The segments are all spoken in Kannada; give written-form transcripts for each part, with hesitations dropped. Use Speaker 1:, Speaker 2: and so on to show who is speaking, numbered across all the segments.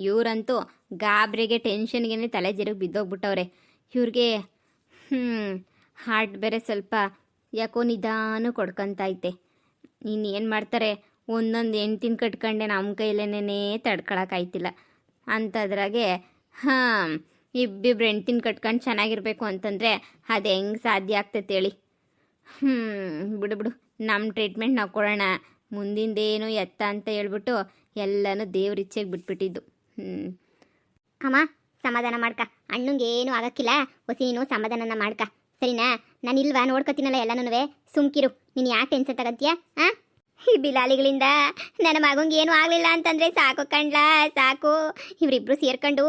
Speaker 1: ಇವರಂತೂ ಗಾಬರಿಗೆ ಟೆನ್ಷನ್ಗೆ ತಲೆ ಜರುಗಿ ಬಿದ್ದೋಗ್ಬಿಟ್ಟವ್ರೆ. ಇವ್ರಿಗೆ ಹಾರ್ಟ್ ಬೇರೆ ಸ್ವಲ್ಪ ಯಾಕೋ ನಿಧಾನ ಕೊಡ್ಕೊಂತೈತೆ. ಇನ್ನೇನು ಮಾಡ್ತಾರೆ, ಒಂದೊಂದು ಹೆಣ್ತಿನ ಕಟ್ಕೊಂಡೆ ನಮ್ಮ ಕೈಲೇನೇ ತಡ್ಕೊಳಕ್ಕಾಯ್ತಿಲ್ಲ ಅಂಥದ್ರಾಗೆ ಇಬ್ಬಿಬ್ರು ಹೆಣ್ತಿನ ಕಟ್ಕೊಂಡು ಚೆನ್ನಾಗಿರ್ಬೇಕು ಅಂತಂದರೆ ಅದು ಹೆಂಗೆ ಸಾಧ್ಯ ಆಗ್ತೈತೆ ಹೇಳಿ. ಬಿಡು ನಮ್ಮ ಟ್ರೀಟ್ಮೆಂಟ್ ನಾವು ಕೊಡೋಣ, ಮುಂದಿಂದೇನು ಎತ್ತ ಅಂತ ಹೇಳ್ಬಿಟ್ಟು ಎಲ್ಲನೂ ದೇವ್ರಿಚ್ಛೆಗೆ ಬಿಟ್ಬಿಟ್ಟಿದ್ದು.
Speaker 2: ಅಮ್ಮ ಸಮಾಧಾನ ಮಾಡ್ಕ, ಅಣ್ಣಂಗೆ ಏನೂ ಆಗಕ್ಕಿಲ್ಲ, ಹೊಸೀನು ಸಮಾಧಾನನ ಮಾಡ್ಕ ಸರಿನಾ? ನಾನಿಲ್ವಾ ನೋಡ್ಕೊತೀನಲ್ಲ ಎಲ್ಲನೂ, ಸುಮ್ಕಿರು, ನೀನು ಯಾಕೆ ಟೆನ್ಷನ್ ತಗಂತೀಯ? ಈ ಬಿಲಾಲಿಗಳಿಂದ ನನ್ನ ಮಗಂಗೆ ಏನೂ ಆಗಲಿಲ್ಲ ಅಂತಂದರೆ ಸಾಕು ಕಣ್ಲಾ, ಸಾಕು. ಇವರಿಬ್ರು ಸೇರ್ಕೊಂಡು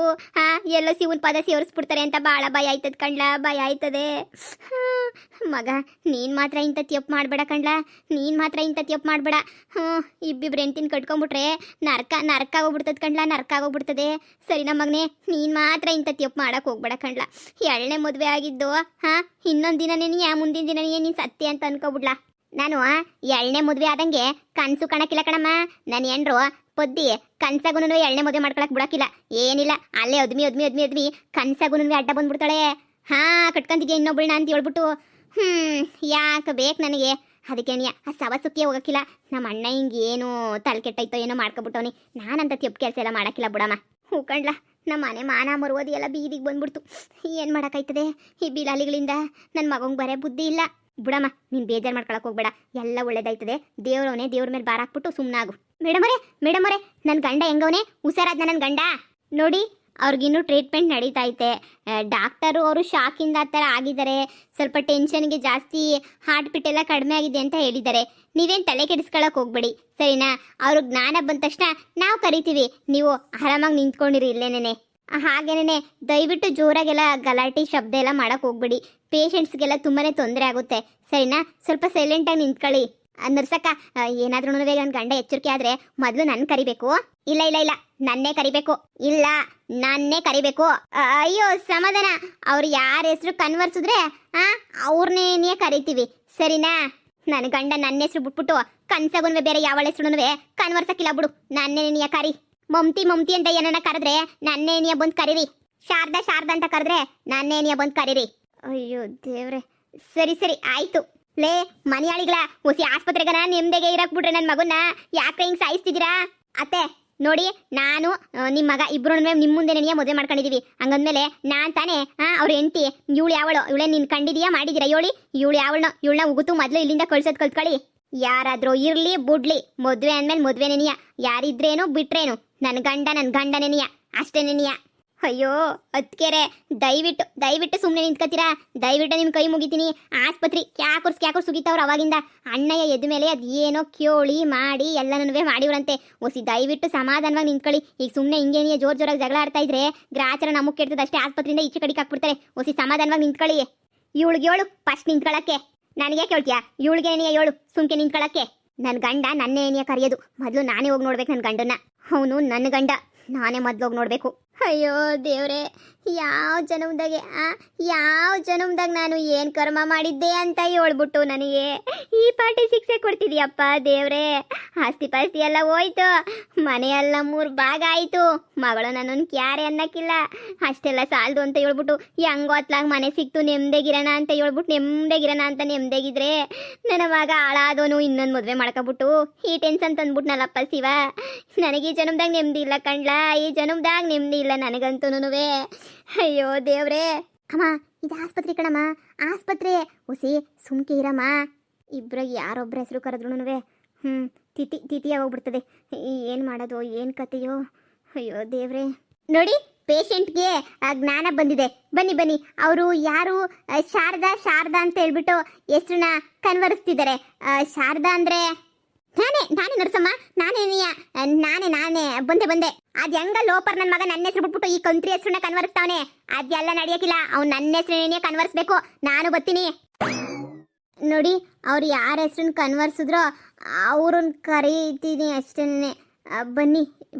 Speaker 2: ಎಲ್ಲೋ ಶಿವನ ಪದ ಸೇರಿಸ್ಬಿಡ್ತಾರೆ ಅಂತ ಭಾಳ ಭಯ ಆಯ್ತದ ಕಣ್ಲಾ, ಭಯ ಆಯ್ತದೆ. ಮಗ ನೀನು ಮಾತ್ರ ಇಂಥ ತಪ್ಪು ಮಾಡಬೇಡ ಕಣ್ಲಾ, ನೀನು ಮಾತ್ರ ಇಂಥ ತಪ್ಪು ಮಾಡಬೇಡ. ಇಬ್ಬಿಬ್ರು ಹೆಂಡ್ತಿನ ಕಟ್ಕೊಂಡ್ಬಿಟ್ರೆ ನರಕ ಆಗೋಗ್ಬಿಡ್ತದೆ ಕಣ್ಲಾ, ನರಕ ಆಗೋಗ್ಬಿಡ್ತದೆ. ಸರಿ ನಮ್ಮ ಮಗನೇ, ನೀನು ಮಾತ್ರ ಇಂಥ ತಪ್ಪು ಮಾಡಕ್ಕೆ ಹೋಗ್ಬೇಡ ಕಣ್ಲಾ. ಎರಡನೇ ಮದುವೆ ಆಗಿದ್ದು ಇನ್ನೊಂದು ದಿನನೇ ಮುಂದಿನ ದಿನನೇ ನೀನು ಸತ್ಯ ಅಂತ ಅನ್ಕೋಬಿಡ್ಲಾ. ನಾನು ಎರಡನೇ ಮದುವೆ ಆದಂಗೆ ಕನಸು ಕಾಣಕ್ಕಿಲ್ಲ ಕಣಮ್ಮ. ನನ್ನ ಹೆಂಡ್ರು ಪೊದ್ದಿ ಕನ್ಸಾಗೂ ಎರಡನೇ ಮದುವೆ ಮಾಡ್ಕೊಳಕ್ ಬಿಡಕ್ಕಿಲ್ಲ, ಏನಿಲ್ಲ. ಅಲ್ಲೇ ಅದ್ಮಿ ಕನ್ಸಾಗೂ ಅಡ್ಡ ಬಂದ್ಬಿಡ್ತಾಳೆ. ಕಟ್ಕೊಂತಿದ್ಯಾ ಇನ್ನೊಬ್ಬಳನ್ನ ಅಂತ ಹೇಳ್ಬಿಟ್ಟು ಯಾಕೆ ಬೇಕು ನನಗೆ? ಅದಕ್ಕೆ ಆ ಸವಸುಕ್ಕೆ ಹೋಗಕ್ಕಿಲ್ಲ. ನಮ್ಮ ಅಣ್ಣ ಹಿಂಗೇನು ತಲೆ ಕೆಟ್ಟೈತೋ ಏನೋ ಮಾಡ್ಕೊಬಿಟ್ಟವನಿ. ನಾನಂತ ತಪ್ಪು ಕೆಲಸ ಎಲ್ಲ ಮಾಡಕ್ಕಿಲ್ಲ ಬಿಡಮ್ಮ. ಹೂಕಂಡ್ಲ, ನಮ್ಮ ಮನೆ ಮಾನ ಮರುವುದು ಎಲ್ಲ ಬೀದಿಗೆ ಬಂದ್ಬಿಡ್ತು. ಏನು ಮಾಡೋಕ್ಕಾಯ್ತದೆ ಈ ಬಿಲಾಲಿಗಳಿಂದ? ನನ್ನ ಮಗಂಗೆ ಬರೇ ಬುದ್ಧಿ ಇಲ್ಲ. ಬಿಡಮ್ಮ, ನೀನು ಬೇಜಾರು ಮಾಡ್ಕೊಳಕ್ಕೆ ಹೋಗ್ಬೇಡ, ಎಲ್ಲ ಒಳ್ಳೇದಾಯ್ತದೆ. ದೇವ್ರವನೇ, ದೇವ್ರ ಮೇಲೆ ಬಾರ ಹಾಕ್ಬಿಟ್ಟು ಸುಮ್ಮನಾಗು. ಮೇಡಮರೇ ನನ್ನ ಗಂಡ ಹೆಂಗವನೇ? ಹುಷಾರಾದ್ನ ನನ್ನ ಗಂಡ? ನೋಡಿ, ಅವ್ರಿಗಿನ್ನೂ ಟ್ರೀಟ್ಮೆಂಟ್ ನಡೀತೈತೆ. ಡಾಕ್ಟರು ಅವರು ಶಾಕಿಂದ ಆ ಥರ ಆಗಿದ್ದಾರೆ, ಸ್ವಲ್ಪ ಟೆನ್ಷನ್ಗೆ ಜಾಸ್ತಿ, ಹಾರ್ಟ್ ಬೀಟ್ ಎಲ್ಲ ಕಡಿಮೆ ಆಗಿದೆ ಅಂತ ಹೇಳಿದ್ದಾರೆ. ನೀವೇನು ತಲೆ ಕೆಡಿಸ್ಕೊಳಕ್ಕೆ ಹೋಗ್ಬೇಡಿ ಸರಿನಾ? ಅವ್ರಿಗೆ ಜ್ಞಾನ ಬಂದ ತಕ್ಷಣ ನಾವು ಕರಿತೀವಿ, ನೀವು ಆರಾಮಾಗಿ ನಿಂತ್ಕೊಂಡಿರಿ ಇಲ್ಲೇನೇ. ಹಾಗೇನೆ ದಯವಿಟ್ಟು ಜೋರಾಗೆಲ್ಲ ಗಲಾಟೆ ಶಬ್ದ ಎಲ್ಲ ಮಾಡಕ್ಕೆ ಹೋಗ್ಬೇಡಿ. ಪೇಷಂಟ್ಸ್ಗೆಲ್ಲ ತುಂಬಾ ತೊಂದರೆ ಆಗುತ್ತೆ ಸರಿನಾ? ಸ್ವಲ್ಪ ಸೈಲೆಂಟಾಗಿ ನಿಂತ್ಕೊಳ್ಳಿ. ನರ್ಸಕ್ಕ, ಏನಾದ್ರೂ ನನ್ನ ಗಂಡ ಎಚ್ಚರಿಕೆ ಆದರೆ ಮೊದಲು ನನ್ನ ಕರಿಬೇಕು. ಇಲ್ಲ ನನ್ನೇ ಕರಿಬೇಕು. ಇಲ್ಲ, ನನ್ನೇ ಕರಿಬೇಕು. ಅಯ್ಯೋ ಸಮಾಧಾನ, ಅವ್ರು ಯಾರ ಹೆಸರು ಕನ್ವರ್ಸಿದ್ರೆ ಅವ್ರನ್ನೇ ಕರಿತೀವಿ ಸರಿನಾ? ನನ್ನ ಗಂಡ ನನ್ನ ಹೆಸರು ಬಿಟ್ಬಿಟ್ಟು ಕನ್ಸಗುನ್ವೆ ಬೇರೆ ಯಾವ ಹೆಸರು ಕನ್ವರ್ಸಕ್ಕಿಲ್ಲ ಬಿಡು. ನನ್ನೇ ಕರಿ. ಮಮ್ತಿ ಅಂತ ಏನನ್ನ ಕರೆದ್ರೆ ನನ್ನೇನಿಯ ಬಂದು ಕರೀರಿ. ಶಾರದಾ ಅಂತ ಕರೆದ್ರೆ ನನ್ನೇನಿಯ ಬಂದು ಕರೀರಿ. ಅಯ್ಯೋ ದೇವ್ರೆ, ಸರಿ ಆಯ್ತು. ಲೇ ಮನೆಯಾಳಿಗಳ, ಹೊಸಿ ಆಸ್ಪತ್ರೆಗನ ನೆಮ್ಮದಿಗೆ ಇರಕ್ ಬಿಡ್ರೆ ನನ್ನ ಮಗನ್ನ ಯಾಕೆ ಹಿಂಗೆ ಸಾಯಿಸ್ತಿದ್ದೀರಾ? ಅತ್ತೆ ನೋಡಿ, ನಾನು ನಿಮ್ಮ ಮಗ ಇಬ್ರು ನಿಮ್ಮ ಮುಂದೆನೇ ಮದುವೆ ಮಾಡ್ಕೊಂಡಿದೀವಿ. ಹಂಗಂದ್ಮೇಲೆ ನಾನು ತಾನೇ ಅವ್ರ ಹೆಂಡತಿ. ಇವಳೇ ನೀನು ಕಂಡಿದೀಯಾ ಮಾಡಿದೀರಾ? ಇವಳನ್ನ ಉಗುತು ಮೊದಲು ಇಲ್ಲಿಂದ ಕಳ್ಸೋದು ಕಲ್ತ್ಕೊಳ್ಳಿ. ಯಾರಾದ್ರೂ ಇರ್ಲಿ ಬಿಡ್ಲಿ, ಮದುವೆ ಅಂದ್ಮೇಲೆ ಮದುವೆನೇನಿಯ. ಯಾರಿದ್ರೇನು ಬಿಟ್ರೇನು, ನನ್ನ ಗಂಡನೇನಿಯ ಅಷ್ಟೇನೇನಿಯ. ಅಯ್ಯೋ ಅತ್ಕೆರೆ, ದಯವಿಟ್ಟು ಸುಮ್ಮನೆ ನಿಂತ್ಕೊತೀರಾ? ದಯವಿಟ್ಟು ನಿಮ್ಮ ಕೈ ಮುಗಿತೀನಿ. ಆಸ್ಪತ್ರೆ ಕ್ಯಾಕುರ್ಸ್ ಸುಗಿತಾವ್ರು ಅವಾಗಿಂದ. ಅಣ್ಣಯ್ಯ ಎದ್ದ ಮೇಲೆ ಅದು ಏನೋ ಕ್ಯೋಳಿ ಮಾಡಿ ಎಲ್ಲನೂ ಮಾಡಿವ್ರಂತೆ. ಒಸಿ ದಯವಿಟ್ಟು ಸಮಾಧಾನವಾಗಿ ನಿಂತ್ಕೊಳ್ಳಿ. ಈಗ ಸುಮ್ಮನೆ ಹಿಂಗೇನಿಯ ಜೋರಾಗಿ ಜಗಳ ಆಡ್ತಾ ಇದ್ರೆ ಗ್ರಾಚಾರ ನಮಗೆ ಕೆಡ್ತದೆ ಅಷ್ಟೇ. ಆಸ್ಪತ್ರೆಯಿಂದ ಈಚೆ ಕಡೆಗೆ ಹಾಕ್ಬಿಡ್ತಾರೆ. ಒಸಿ ಸಮಾಧಾನವಾಗಿ ನಿಂತ್ಕೊಳ್ಳಿ. ಇವಳಿಗೆ ಫಸ್ಟ್ ನಿಂತ್ಕೊಳ್ಳಕ್ಕೆ. ನನಗೆ ಕೇಳ್ತೀಯಾ? ಇವಳಿಗೇನಿಯ ಸುಮ್ಕೆ ನಿಂತ್ಕೊಳ್ಳಕ್ಕೆ. ನನ್ನ ಗಂಡ ನನ್ನೇನಿಯ ಕರೆಯೋದು. ಮೊದಲು ನಾನೇ ಹೋಗಿ ನೋಡ್ಬೇಕು ನನ್ನ ಗಂಡನ್ನ. ಅವನು ನನ್ನ ಗಂಡ, ನಾನೇ ಮೊದಲು ಹೋಗಿ ನೋಡಬೇಕು. ಅಯ್ಯೋ ದೇವ್ರೆ, ಯಾವ ಜನ್ಮದಾಗ ನಾನು ಏನು ಕರ್ಮ ಮಾಡಿದ್ದೆ ಅಂತ ಹೇಳ್ಬಿಟ್ಟು ನನಗೆ ಈ ಪಾರ್ಟಿ ಶಿಕ್ಷೆ ಕೊಡ್ತಿದ್ಯಪ್ಪ ದೇವ್ರೆ. ಆಸ್ತಿ ಪಾಸ್ತಿ ಎಲ್ಲ ಹೋಯ್ತು, ಮನೆಯೆಲ್ಲ 3 ಭಾಗ ಆಯಿತು. ಮಗಳು ನನ್ನನ್ನು ಕ್ಯಾರೆ ಅನ್ನಕ್ಕಿಲ್ಲ. ಅಷ್ಟೆಲ್ಲ ಸಾಲದು ಅಂತ ಹೇಳ್ಬಿಟ್ಟು ಹೆಂಗೋ ಹೊತ್ಲಾಗ ಮನೆ ಸಿಕ್ತು, ನೆಮ್ಮದಿಗಿರೋಣ ಅಂತ ಹೇಳ್ಬಿಟ್ಟು ನೆಮ್ಮದಿಗಿದ್ರೆ ನನ್ನ ಮಗ ಹಾಳಾದವನು ಇನ್ನೊಂದು ಮದುವೆ ಮಾಡ್ಕೊಬಿಟ್ಟು ಈ ಟೆನ್ಷನ್ ತಂದ್ಬಿಟ್ನಲ್ಲಪ್ಪ ಶಿವ. ನನಗೆ ಈ ಜನ್ಮದಾಗ ನೆಮ್ಮದಿ ಇಲ್ಲ ಕಣ್ಲಾ, ಈ ಜನ್ಮದಾಗ ನೆಮ್ಮದಿ ಇಲ್ಲ ನನಗಂತೂನುವೆ. ಅಯ್ಯೋ ದೇವ್ರೆ. ಅಮ್ಮ, ಇದು ಆಸ್ಪತ್ರೆ ಕಣಮ್ಮ, ಆಸ್ಪತ್ರೆ. ಹುಸಿ ಸುಮ್ಕೆ ಇರಮ್ಮ. ಇಬ್ಬರಾಗ ಯಾರೊಬ್ಬರ ಹೆಸರು ಕರೆದ್ರುನುವೆ ತಿಥಿಯ ಹೋಗ್ಬಿಡ್ತದೆ. ಏನು ಮಾಡೋದು, ಏನು ಕತೆಯೋ. ಅಯ್ಯೋ ದೇವ್ರೆ. ನೋಡಿ, ಪೇಷಂಟ್ಗೆ ಜ್ಞಾನ ಬಂದಿದೆ. ಬನ್ನಿ. ಅವರು ಯಾರು? ಶಾರದಾ ಅಂತ ಹೇಳ್ಬಿಟ್ಟು ಹೆಸರನ್ನ ಕನ್ವರ್ಸ್ತಿದ್ದಾರೆ. ಶಾರದಾ ಅಂದ್ರೆ ನಾನೇ ನರ್ಸಮ್ಮ. ನಾನೇ ಬಂದೆ. ಅದ್ ಹೆಂಗ ಲೋಪರ್ ನನ್ನ ಮಗ ನನ್ನ ಹೆಸರು ಬಿಟ್ಬಿಟ್ಟು ಈ ಕಂತ್ರಿ ಹೆಸರನ್ನ ಕನ್ವರ್ಸ್ತಾವನೆ. ಅದೆಲ್ಲ ನಡೆಯಕ್ಕಿಲ್ಲ. ಅವ್ನು ನನ್ನ ಹೆಸರನ್ನೇ ಕನ್ವರ್ಸ್ಬೇಕು. ನಾನು ಬರ್ತೀನಿ. ನೋಡಿ, ಅವ್ರು ಯಾರ ಹೆಸರನ್ನ ಕನ್ವರ್ಸಿದ್ರೋ ಅವ್ರನ್ನ ಕರೀತೀನಿ ಅಷ್ಟೇನೆ.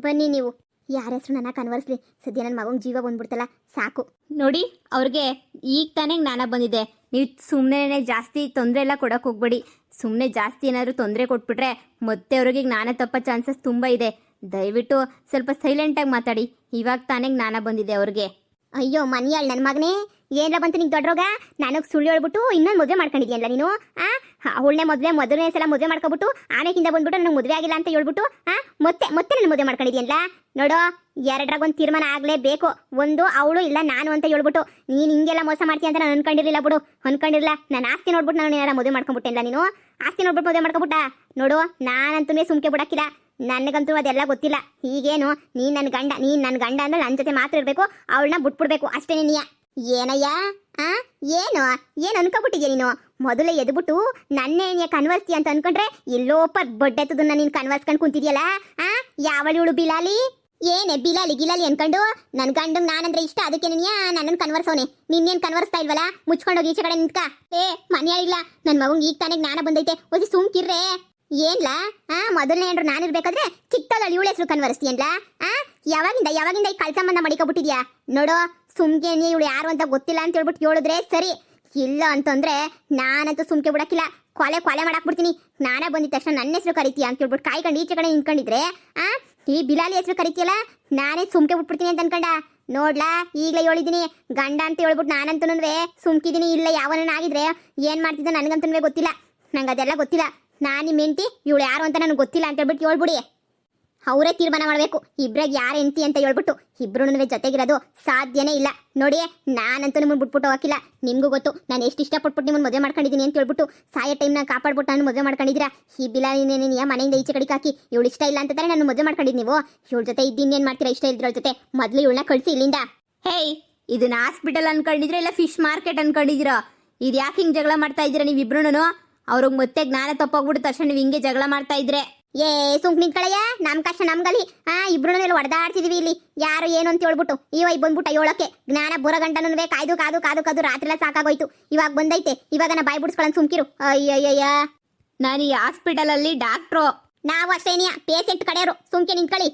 Speaker 2: ಬನ್ನಿ ನೀವು. ಯಾರ ಹೆಸರು ನನ್ನ ಕನ್ವರ್ಸ್ಲಿ. ಸದ್ಯ ನನ್ನ ಮಗಂಗೆ ಜೀವ ಬಂದ್ಬಿಡ್ತಲ್ಲ, ಸಾಕು.
Speaker 1: ನೋಡಿ, ಅವ್ರಿಗೆ ಈಗ ತಾನೇ ಜ್ಞಾನ ಬಂದಿದೆ. ನೀವು ಸುಮ್ಮನೆ ಜಾಸ್ತಿ ತೊಂದರೆ ಎಲ್ಲ ಕೊಡೋಕೆ ಹೋಗ್ಬೇಡಿ. ಸುಮ್ಮನೆ ಜಾಸ್ತಿ ಏನಾದರೂ ತೊಂದರೆ ಕೊಟ್ಬಿಟ್ರೆ ಮತ್ತೆ ಅವ್ರಿಗೆ ಜ್ಞಾನ ತಪ್ಪೋ ಚಾನ್ಸಸ್ ತುಂಬ ಇದೆ. ದಯವಿಟ್ಟು ಸ್ವಲ್ಪ ಸೈಲೆಂಟಾಗಿ ಮಾತಾಡಿ. ಇವಾಗ ತಾನೇ ಜ್ಞಾನ ಬಂದಿದೆ ಅವ್ರಿಗೆ.
Speaker 2: ಅಯ್ಯೋ ಮನಿಯಾಳ್ ನನ್ನ ಮಗನೇ, ಏನ್ರ ಬಂತು ನಿಂಗೆ ದೊಡ್ಡರೋಗ? ನನಗೆ ಸುಳ್ಳು ಹೇಳ್ಬಿಟ್ಟು ಇನ್ನೊಂದು ಮದುವೆ ಮಾಡ್ಕೊಂಡಿದ್ಯಲ್ಲ ನೀನು. ಅವಳನ್ನೇ ಮೊದಲನೇ ಸಲ ಮದುವೆ ಮಾಡ್ಕೊಬಿಟ್ಟು ಆಮೇಕಿಂದ ಬಂದ್ಬಿಟ್ಟು ನನಗೆ ಮದುವೆ ಆಗಿಲ್ಲ ಅಂತ ಹೇಳ್ಬಿಟ್ಟು ಮತ್ತೆ ನನ್ನ ಮದುವೆ ಮಾಡ್ಕೊಂಡಿದ್ಯಲ್ಲ. ನೋಡೋ, ಎರಡರಾಗೊಂದು ತೀರ್ಮಾನ ಆಗಲೇಬೇಕು. ಒಂದು ಅವಳು ಇಲ್ಲ ನಾನು ಅಂತ ಹೇಳ್ಬಿಟ್ಟು ನೀನು ಹಿಂಗೆಲ್ಲ ಮೋಸ ಮಾಡ್ತೀಯ ಅಂತ ನಾನು ಅನ್ಕೊಂಡಿರಲಿಲ್ಲ ಬಿಡು, ಅನ್ಕೊಂಡಿರಲಿಲ್ಲ. ನಾನು ಆಸ್ತಿ ನೋಡ್ಬಿಟ್ಟು ನಾನು ಏನಾರ ಮದುವೆ ಮಾಡ್ಕೊಂಬಿಟ್ಟೆಲ್ಲ. ನೀನು ಆಸ್ತಿ ನೋಡ್ಬಿಟ್ಟು ಮದುವೆ ಮಾಡ್ಕೊಬಿಟ್ಟ ನೋಡು. ನಾನಂತೂ ಸುಮ್ಕೆ ಬಿಡಕ್ಕಿಲ್ಲ, ನನಗಂತೂ ಅದೆಲ್ಲ ಗೊತ್ತಿಲ್ಲ. ಈಗೇನು ನೀನು ನನ್ನ ಗಂಡ ಅಂದ್ರೆ ನನ್ನ ಜೊತೆ ಮಾತ್ರ ಇರಬೇಕು, ಅವಳನ್ನ ಬಿಟ್ಬಿಡ್ಬೇಕು ಅಷ್ಟೇ. ನೀಯ ಏನಯ್ಯ ಏನು ಅನ್ಕೊಬಿಟ್ಟಿದ್ಯಾ ನೀನು? ಮೊದಲೇ ಎದ್ಬಿಟ್ಟು ನನ್ನೇ ಕನ್ವರ್ಸ್ತಿ ಅಂತ ಅನ್ಕೊಂಡ್ರೆ ಎಲ್ಲೋಪ ಬಡ್ಡೆತ್ತದನ್ನ ನೀನು ಕನ್ವರ್ಸ್ಕೊಂಡು ಕುಂತಿದ್ಯಲ್ಲ. ಯಾವಳು ಇವಳು ಬಿಲಾಲಿ? ಏನೇ ಬಿಲಾಲಿ ಗಿಲಾಲಿ ಅನ್ಕೊಂಡು ನನ್ನ ಗಂಡಂಗೆ ನಾನಂದ್ರೆ ಇಷ್ಟ, ಅದಕ್ಕೆ ನೀನು ನನ್ನನ್ನು ಕನ್ವರ್ಸವನೆ. ನಿನ್ನೇನು ಕನ್ವರ್ಸ್ತಾ ಇಲ್ವಲ್ಲ, ಮುಚ್ಕೊಂಡೋಗಿ ಈಚೆ ಕಡೆ ನಿಂತ್ಕ. ಮನೆಯಾಳಿಲ್ಲ, ನನ್ನ ಮಗಂಗೆ ಈಗ ತಾನೇ ಜ್ಞಾನ ಬಂದೈತೆ, ಒಸಿ ಸುಮ್ಕಿರ್ರೆ. ಏನ್ಲಾ ಮೊದಲನೇ ಏನ್ರು ನಾನಿರ್ಬೇಕಾದ್ರೆ ಚಿಕ್ಕದಲ್ಲಿ ಇವಳ ಹೆಸರು ಕನ್ವರ್ಸ್ತೀಯನ್ಲ? ಯಾವಾಗಿಂದ ಈ ಕಳ್ಸ ಸಂಬಂಧ ಮಡಿಕೊಬಿಟ್ಟಿದ್ಯಾ? ನೋಡೋ, ಸುಮ್ಕೆ ಇವಳು ಯಾರು ಅಂತ ಗೊತ್ತಿಲ್ಲ ಅಂತ ಹೇಳ್ಬಿಟ್ಟು ಹೇಳಿದ್ರೆ ಸರಿ, ಇಲ್ಲ ಅಂತಂದ್ರೆ ನಾನಂತೂ ಸುಮ್ಕೆ ಬಿಡಕ್ಕಿಲ್ಲ, ಕೊಲೆ ಮಾಡಾಕ್ಬಿಡ್ತೀನಿ. ನಾನೇ ಬಂದಿದ್ದ ತಕ್ಷಣ ನನ್ನ ಹೆಸರು ಕರಿತೀಯ ಅಂತ ಹೇಳ್ಬಿಟ್ಟು ಕಾಯ್ಕೊಂಡು ಈಚೆ ಕಡೆ ನಿಂತ್ಕೊಂಡಿದ್ರೆ ಈ ಬಿಲಾಲಿ ಹೆಸರು ಕರಿತೀಯಲ್ಲ, ನಾನೇ ಸುಮ್ಕೆ ಬಿಟ್ಬಿಡ್ತೀನಿ ಅಂತ ಅನ್ಕೊಂಡ. ನೋಡ್ಲಾ, ಈಗಲೇ ಹೇಳಿದ್ದೀನಿ, ಗಂಡ ಅಂತ ಹೇಳ್ಬಿಟ್ಟು ನಾನಂತೂ ಸುಮ್ಕಿದ್ದೀನಿ. ಇಲ್ಲ ಯಾವನಾಗಿದ್ರೆ ಏನ್ ಮಾಡ್ತಿದ್ದ ನನಗಂತೂ ಗೊತ್ತಿಲ್ಲ, ನಂಗೆ ಅದೆಲ್ಲ ಗೊತ್ತಿಲ್ಲ. ನಾನು ನಿಮ್ಮ ಹೆಂಡತಿ, ಇವಳು ಯಾರು ಅಂತ ನನಗೆ ಗೊತ್ತಿಲ್ಲ ಅಂತ ಹೇಳ್ಬಿಟ್ಟು ಹೇಳ್ಬಿಡಿ. ಅವರೇ ತೀರ್ಮಾನ ಮಾಡಬೇಕು ಇಬ್ರಾಗ ಯಾರು ಹೆಂಡತಿ ಅಂತ ಹೇಳ್ಬಿಟ್ಟು. ಇಬ್ರು ಜೊತೆಗಿರೋದು ಸಾಧ್ಯನೇ ಇಲ್ಲ. ನೋಡಿ, ನಾನಂತೂ ನಿಮ್ಮನ್ನು ಬಿಟ್ಬಿಟ್ಟು ಹೋಗಿಲ್ಲ. ನಿಮಗೂ ಗೊತ್ತು ನಾನು ಎಷ್ಟು ಇಷ್ಟಪಟ್ಬಿಟ್ಟು ನಿಮ್ಮನ್ನು ಮದುವೆ ಮಾಡ್ಕೊಂಡಿದ್ದೀನಿ ಅಂತ ಹೇಳ್ಬಿಟ್ಟು. ಸಾಯೋ ಟೈಮ್ನ ಕಾಪಾಡ್ಬಿಟ್ಟು ನಾನು ಮದುವೆ ಮಾಡ್ಕೊಂಡಿದ್ದೀರಾ. ಈ ಬಿಲಾಲಿನೇನೆಯ ಮನೆಯಿಂದ ಈಚೆ ಕಡಿಕೆ ಹಾಕಿ ಇವಳು ಇಷ್ಟ ಇಲ್ಲ ಅಂತ ನಾನು ಮದುವೆ ಮಾಡ್ಕೊಂಡಿದ್ದು. ನೀವು ಇವಳ ಜೊತೆ ಇದ್ದೀನಿ ಮಾಡ್ತೀರಾ? ಇಷ್ಟ ಇಲ್ದ್ರ ಜೊತೆ ಮೊದಲು ಇವಳನ್ನ ಕಳಿಸಿ ಇಲ್ಲಿಂದ.
Speaker 1: ಹೇಯ್, ಇದನ್ನ ಹಾಸ್ಪಿಟಲ್ ಅನ್ಕೊಂಡಿದ್ರೆ ಇಲ್ಲ ಫಿಶ್ ಮಾರ್ಕೆಟ್ ಅನ್ಕೊಂಡಿದ್ದೀರಾ? ಇದು ಯಾಕೆ ಹಿಂಗೆ ಜಗಳ ಮಾಡ್ತಾ ಇದ್ದೀರಾ ನೀವಿಬ್ರು? ಅವ್ರಿಗೆ ಮತ್ತೆ ಜ್ಞಾನ ತಪ್ಪೋಗ್ಬಿಟ್ಟು ತಕ್ಷಣ ನೀವು ಹಿಂಗೆ ಜಗಳ ಮಾಡ್ತಾ ಇದ್ರೆ
Speaker 2: ಸುಂಕ್ ನಿಂತ್ಕಳಯ್ಯ. ನಮ್ ಕಷ್ಟ ನಮ್ಗಲಿ. ಇಬ್ರು ಹೊಡೆದಾಡ್ತಿದೀವಿ ಇಲ್ಲಿ, ಯಾರು ಏನು ಅಂತ ಹೇಳ್ಬಿಟ್ಟು. ಇವಾಗ ಬಂದ್ಬಿಟ್ಟ ಹೇಳೋಕೆ. ಜ್ಞಾನ ಬರೋ ಗಂಟನೂ ಕಾದು ರಾತ್ರಿ ಎಲ್ಲ ಸಾಕಾಗೋಯ್ತು. ಇವಾಗ ಬಂದೈತೆ, ಇವಾಗ ನಾ ಬಾಯ್ ಬಿಡ್ಸ್ಕೊಳ್ಳೋಣ, ಸುಮ್ಕಿರು. ಅಯ್ಯಯ್ಯ,
Speaker 1: ನಾನು ಈ ಹಾಸ್ಪಿಟಲ್ ಅಲ್ಲಿ ಡಾಕ್ಟ್ರು.
Speaker 2: ನಾವು ಅಷ್ಟೇನಿಯ ಪೇಷಂಟ್ ಕಡೆಯವರು. ಸುಮ್ಕೆ ನಿಂತ್ಕೊಳ್ಳಿ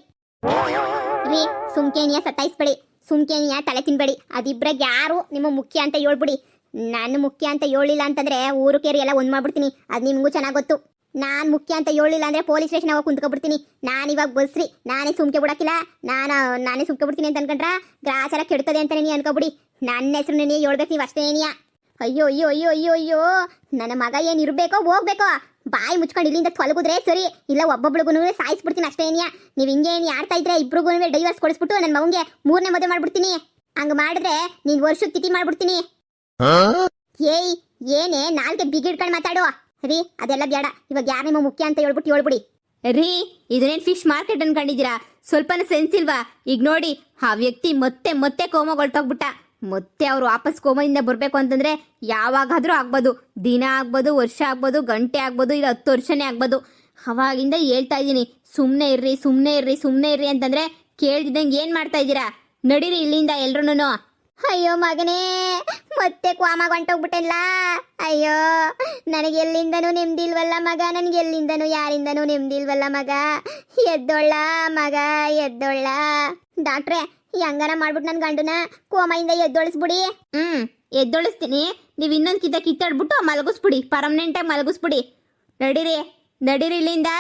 Speaker 2: ರೀ. ಸುಮ್ಕೇನಿಯ ಸತಾಯಿಸ್ಬೇಡಿ, ಸುಮ್ಕೇನಿಯ ತಲೆ ತಿನ್ಬೇಡಿ. ಅದಿಬ್ರಾಗ ಯಾರು ನಿಮ್ಮ ಮುಖ್ಯ ಅಂತ ಹೇಳ್ಬಿಡಿ. ನಾನು ಮುಖ್ಯ ಅಂತ ಹೇಳಿಲ್ಲ ಅಂತಂದ್ರೆ ಊರು ಕೇರಿ ಎಲ್ಲ ಒಂದ್ ಮಾಡ್ಬಿಡ್ತೀನಿ. ಅದು ನಿಮ್ಗೂ ಚೆನ್ನಾಗಿ ಗೊತ್ತು. ನಾನು ಮುಖ್ಯ ಅಂತ ಹೇಳಿಲ್ಲ ಅಂದ್ರೆ ಪೊಲೀಸ್ ಸ್ಟೇಷನ್ ಹೋಗಿ ಕುಂತ್ಕೊಬಿಡ್ತೀನಿ. ನಾನು ಇವಾಗ ಬಸ್ರಿ, ನಾನೇ ಸುಮ್ಕೆ ಬಿಡಕ್ಕಿಲ್ಲ. ನಾನೇ ಸುಮ್ಕೆ ಬಿಡ್ತೀನಿ ಅಂತ ಅನ್ಕೊಂಡ್ರ ಗ್ರಾಚಾರ ಕೆಡ್ತದೆ ಅಂತಾನೆ ನೀ ಅನ್ಕೊಬಿಡಿ. ನನ್ನ ಹೆಸರು ನೀ ಹೇಳ್ಬೇಕು, ನೀವು ಅಷ್ಟೇನಿಯ. ಅಯ್ಯೋ ಅಯ್ಯೋ ಅಯ್ಯೋ ಅಯ್ಯೋ ಅಯ್ಯೋ, ನನ್ನ ಮಗ ಏನು ಇರಬೇಕೋ ಹೋಗ್ಬೇಕೋ? ಬಾಯಿ ಮುಚ್ಕೊಂಡು ಇಲ್ಲಿಂದ ತೊಲಗುದ್ರೆ ಸರಿ, ಇಲ್ಲ ಒಬ್ಬೊಬ್ಳಿಗೂ ಸಾಯಿಸ್ಬಿಡ್ತೀನಿ ಅಷ್ಟೇನಿಯ. ನೀವು ಹಿಂಗೆ ಆಡ್ತಾ ಇದ್ರೆ ಇಬ್ರಿಗೂ ಡೈವರ್ಸ್ ಕೊಡಿಸ್ಬಿಟ್ಟು ನನ್ನ ಮಗಂಗೆ 3ನೇ ಮದುವೆ ಮಾಡ್ಬಿಡ್ತೀನಿ. ಹಂಗ ಮಾಡಿದ್ರೆ ನೀನ್ ವರ್ಷದ ತಿಥಿ ಮಾಡ್ಬಿಡ್ತೀನಿ. ಏಯ್, ಏನೇ ನಾಲ್ಗೆ ಬಿಗಿಡ್ಕೊಂಡು ಮಾತಾಡು ರೀ. ಅದೆಲ್ಲ ಬೇಡ. ಇವಾಗ ಯಾರು ನಿಮ್ಮ ಮುಖ್ಯ ಅಂತ ಹೇಳ್ಬಿಡಿ
Speaker 1: ರೀ. ಇದನ್ನೇನು ಫಿಶ್ ಮಾರ್ಕೆಟ್ ಅನ್ಕೊಂಡಿದ್ದೀರಾ? ಸ್ವಲ್ಪನ ಸೆನ್ಸ್ ಇಲ್ವಾ? ಈಗ ನೋಡಿ, ಆ ವ್ಯಕ್ತಿ ಮತ್ತೆ ಕೋಮಾಗ ಹೊರಟೋಗ್ಬಿಟ್ಟ. ಮತ್ತೆ ಅವ್ರು ವಾಪಸ್ ಕೋಮದಿಂದ ಬರಬೇಕು ಅಂತಂದ್ರೆ ಯಾವಾಗಾದ್ರೂ ಆಗ್ಬೋದು. ದಿನ ಆಗ್ಬೋದು, ವರ್ಷ ಆಗ್ಬೋದು, ಗಂಟೆ ಆಗ್ಬೋದು, ಇಲ್ಲ 10 ವರ್ಷನೇ ಆಗ್ಬೋದು. ಅವಾಗಿಂದ ಹೇಳ್ತಾ ಇದ್ದೀನಿ, ಸುಮ್ಮನೆ ಇರ್ರಿ ಅಂತಂದ್ರೆ ಕೇಳ್ದಿದ್ದಂಗೆ ಏನು ಮಾಡ್ತಾ ಇದ್ದೀರಾ? ನಡೀರಿ ಇಲ್ಲಿಂದ ಎಲ್ರೂ.
Speaker 2: ಅಯ್ಯೋ ಮಗನೇ, ಮತ್ತೆ ಕ್ವಾಮಾಗ ಹೊಂಟೋಗ್ಬಿಟ್ಟೆಲ್ಲ. ಅಯ್ಯೋ, ನನಗೆ ಎಲ್ಲಿಂದನೂ ನೆಮ್ಮದಿಲ್ವಲ್ಲ ಮಗ, ನನಗೆ ಎಲ್ಲಿಂದನೂ ಯಾರಿಂದನೂ ನೆಮ್ಮದಿಲ್ವಲ್ಲ ಮಗ. ಎದ್ದೊಳ್ಳ ಮಗ, ಎದ್ದೊಳ್ಳ. ಡಾಕ್ಟ್ರೆ, ಹೆಂಗಾರ ಮಾಡ್ಬಿಟ್ಟು ನನ್ನ ಗಂಡನ ಕೋಮಾಯಿಂದ ಎದ್ದೊಳಿಸ್ಬಿಡಿ.
Speaker 1: ಎದ್ದೊಳಿಸ್ತೀನಿ. ನೀವು ಇನ್ನೊಂದು ಕಿತ್ತಾಡ್ಬಿಟ್ಟು ಮಲಗಿಸ್ಬಿಡಿ, ಪರ್ಮನೆಂಟಾಗಿ ಮಲಗಿಸ್ಬಿಡಿ. ನಡೀರಿ ಇಲ್ಲಿಂದ.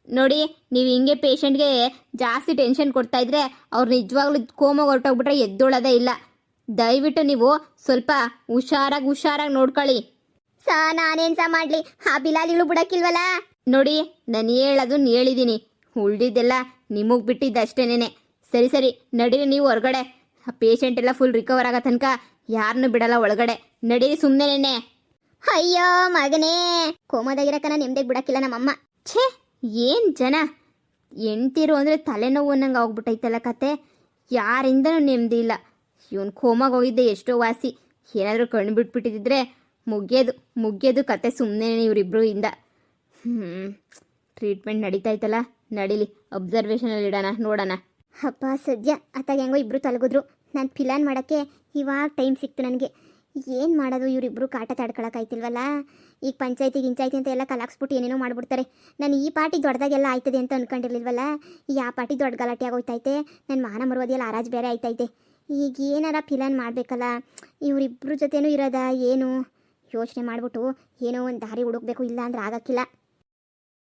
Speaker 1: ನೋಡಿ, ನೀವು ಹಿಂಗೆ ಪೇಷಂಟ್ಗೆ ಜಾಸ್ತಿ ಟೆನ್ಷನ್ ಕೊಡ್ತಾ ಇದ್ರೆ ಅವ್ರು ನಿಜವಾಗ್ಲೂ ಕೋಮಾಗ ಹೊರಟೋಗ್ಬಿಟ್ರೆ ಎದ್ದೊಳೋದೇ ಇಲ್ಲ. ದಯವಿಟ್ಟು ನೀವು ಸ್ವಲ್ಪ ಹುಷಾರಾಗಿ ನೋಡ್ಕೊಳ್ಳಿ.
Speaker 2: ನಾನೇನ್ಸ ಮಾಡ್ಲಿ? ಆ ಬಿಲಾಲಿಗಳು ಬಿಡಕ್ಕಿಲ್ವಲ್ಲ.
Speaker 1: ನೋಡಿ, ನಾನು ಹೇಳೋದನ್ನ ಹೇಳಿದ್ದೀನಿ, ಉಳ್ದಿದ್ದೆಲ್ಲ ನಿಮಗೆ ಬಿಟ್ಟಿದ್ದಷ್ಟೇನೆ. ಸರಿ, ನಡೀರಿ ನೀವು ಹೊರಗಡೆ. ಆ ಪೇಷಂಟ್ ಎಲ್ಲ ಫುಲ್ ರಿಕವರ್ ಆಗೋ ತನಕ ಯಾರನ್ನೂ ಬಿಡಲ್ಲ ಒಳಗಡೆ. ನಡೀರಿ ಸುಮ್ಮನೆ.
Speaker 2: ಅಯ್ಯೋ ಮಗನೇ, ಕೋಮದಾಗಿರಕನ ನೆಮ್ಮದಿಗೆ ಬಿಡಕ್ಕಿಲ್ಲ ನಮ್ಮಮ್ಮ.
Speaker 1: ಛೇ, ಏನು ಜನ ಹೆಣ್ತಿರು ಅಂದರೆ ತಲೆನೋವು ಅನ್ನಂಗೆ ಹೋಗ್ಬಿಟ್ಟೈತಲ್ಲ ಕತೆ. ಯಾರಿಂದನೂ ನೆಮ್ಮದಿ ಇಲ್ಲ. ಇವನು ಕೋಮಾಗ ಹೋಗಿದ್ದೆ ಎಷ್ಟೋ ವಾಸಿ. ಏನಾದರೂ ಕಣ್ಣು ಬಿಟ್ಬಿಟ್ಟಿದ್ರೆ ಮುಗಿಯೋದು ಕತೆ ಸುಮ್ಮನೆ ಇವರಿಬ್ರು ಇಂದ. ಟ್ರೀಟ್ಮೆಂಟ್ ನಡೀತಾಯ್ತಲ್ಲ, ನಡೀಲಿ. ಅಬ್ಸರ್ವೇಷನಲ್ಲಿ ಇಡೋಣ, ನೋಡೋಣ.
Speaker 2: ಅಪ್ಪ ಸದ್ಯ ಅತ್ತಾಗ ಹೆಂಗೋ ಇಬ್ಬರು ತಲಗಿದ್ರು. ನಾನು ಪ್ಲಾನ್ ಮಾಡೋಕ್ಕೆ ಇವಾಗ ಟೈಮ್ ಸಿಕ್ತು ನನಗೆ. ಏನು ಮಾಡೋದು? ಇವರಿಬ್ಬರು ಕಾಟ ತಡ್ಕೊಳಕ್ಕಾಯ್ತಿಲ್ವಲ್ಲ. ಈಗ ಪಂಚಾಯತಿ ಅಂತ ಎಲ್ಲ ಕಲಾಕ್ಸ್ಬಿಟ್ಟು ಏನೇನೋ ಮಾಡ್ಬಿಡ್ತಾರೆ. ನಾನು ಈ ಪಾರ್ಟಿ ದೊಡ್ಡದಾಗೆಲ್ಲ ಆಯ್ತದೆ ಅಂತ ಅಂದ್ಕೊಂಡಿರ್ಲಿಲ್ವಲ್ಲ. ಈ ಆ ಪಾರ್ಟಿ ದೊಡ್ಡ ಗಲಾಟೆ ಆಗೋಯ್ತೈತೆ. ನನ್ನ ಮಾನ ಮರುವದಿಯಲ್ಲ ಆರಾಜ್ ಬೇರೆ ಆಯ್ತೈತೆ. ಈಗ ಏನಾರ ಪ್ಲಾನ್ ಮಾಡಬೇಕಲ್ಲ. ಇವರಿಬ್ಬರ ಜೊತೆನೂ ಇರೋದಾ ಏನು ಯೋಚನೆ ಮಾಡಿಬಿಟ್ಟು ಏನೋ ಒಂದು ದಾರಿ ಹುಡುಕ್ಬೇಕು, ಇಲ್ಲ ಅಂದ್ರೆ ಆಗಕ್ಕಿಲ್ಲ.